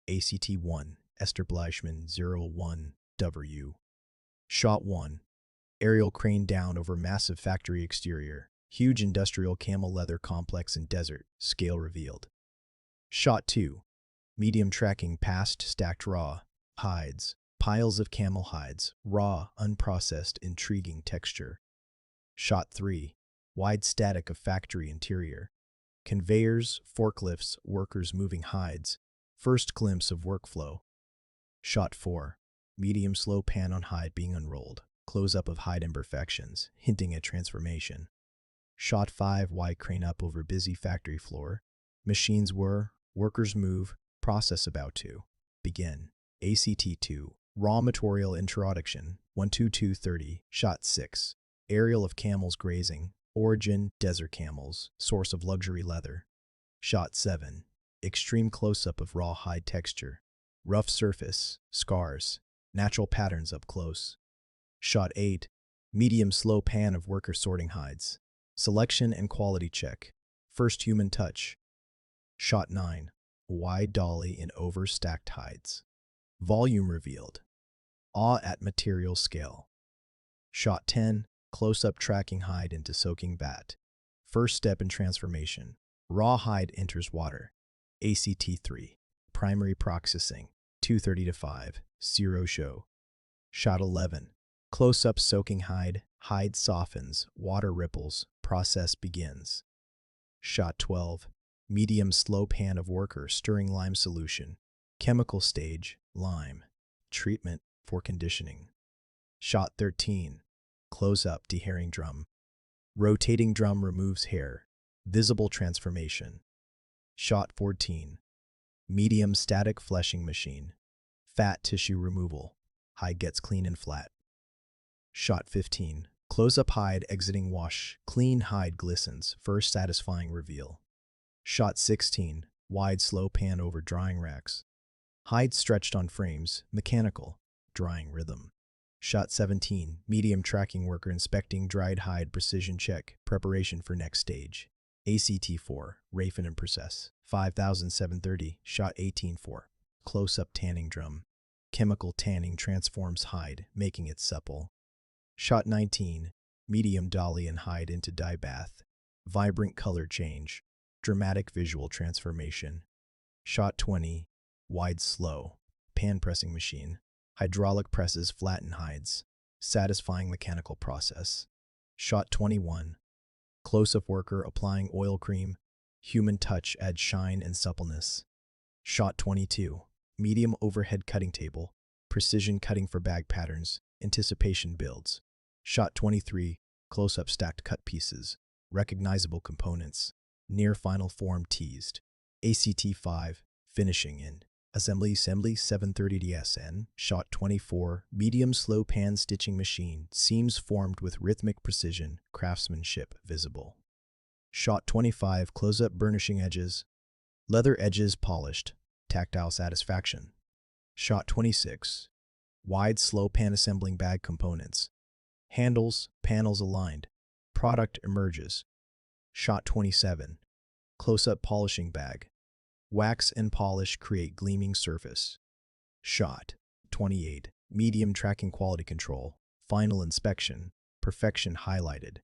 ACT-1, Esther Bleichman 01W. Shot 1. Aerial crane down over massive factory exterior. Huge industrial camel leather complex in desert. Scale revealed. Shot 2. Medium tracking past stacked raw hides. Piles of camel hides. Raw, unprocessed, intriguing texture. Shot 3. Wide static of factory interior. Conveyors, forklifts, workers moving hides. First glimpse of workflow. Shot 4. Medium slow pan on hide being unrolled. Close-up of hide imperfections, hinting at transformation. Shot 5. Wide crane up over busy factory floor. Machines whir, workers move, process about to begin. ACT-2. Raw material introduction. 12230. Shot 6. Aerial of camels grazing. Origin, desert camels. Source of luxury leather. Shot 7. Extreme close-up of raw hide texture. Rough surface, scars, natural patterns up close. Shot 8. Medium slow pan of worker sorting hides. Selection and quality check. First human touch. Shot 9. Wide dolly in over-stacked hides. Volume revealed. Awe at material scale. Shot 10. Close-up tracking hide into soaking bat. First step in transformation. Raw hide enters water. ACT-3. Primary processing. 2:30 to 5. 0 show. Shot 11. Close-up soaking hide. Hide softens. Water ripples. Process begins. Shot 12. Medium slow pan of worker stirring lime solution. Chemical stage. Lime. Treatment for conditioning. Shot 13. Close-up dehairing drum. Rotating drum removes hair. Visible transformation. Shot 14. Medium static fleshing machine. Fat tissue removal. Hide gets clean and flat. Shot 15. Close-up hide exiting wash. Clean hide glistens. First satisfying reveal. Shot 16. Wide slow pan over drying racks. Hide stretched on frames. Mechanical. Drying rhythm. Shot 17. Medium tracking worker inspecting dried hide precision check. Preparation for next stage. ACT-4. Rafin and process. 5730. Shot 18-4. Close-up tanning drum. Chemical tanning transforms hide, making it supple. Shot 19. Medium dolly and hide into dye bath. Vibrant color change. Dramatic visual transformation. Shot 20. Wide slow. Pan pressing machine. Hydraulic presses flatten hides. Satisfying mechanical process. Shot 21. Close-up worker applying oil cream. Human touch adds shine and suppleness. Shot 22. Medium overhead cutting table. Precision cutting for bag patterns. Anticipation builds. Shot 23. Close-up stacked cut pieces. Recognizable components. Near final form teased. ACT-5. Finishing in. Assembly 730 DSN. Shot 24. Medium slow pan stitching machine. Seams formed with rhythmic precision. Craftsmanship visible. Shot 25. Close-up burnishing edges. Leather edges polished. Tactile satisfaction. Shot 26. Wide slow pan assembling bag components. Handles, panels aligned. Product emerges. Shot 27. Close-up polishing bag. Wax and polish create gleaming surface. Shot 28. Medium tracking quality control. Final inspection. Perfection highlighted.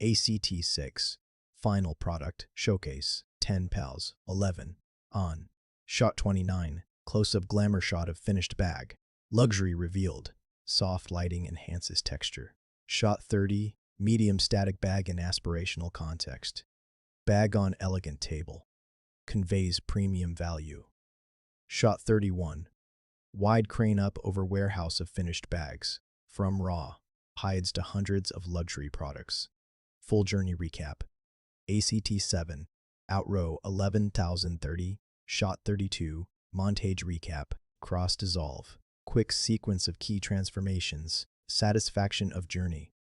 ACT-6. Final product. Showcase. 10 pals. 11. On. Shot 29. Close-up glamour shot of finished bag. Luxury revealed. Soft lighting enhances texture. Shot 30. Medium static bag in aspirational context. Bag on elegant table. Conveys premium value. Shot 31. Wide crane up over warehouse of finished bags. From raw hides to hundreds of luxury products. Full journey recap. ACT-7. Out row 11,030. Shot 32. Montage recap. Cross dissolve. Quick sequence of key transformations. Satisfaction of journey.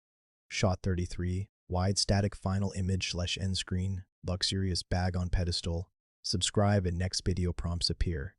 Shot 33. Wide static final image/end screen. Luxurious bag on pedestal. Subscribe and next video prompts appear.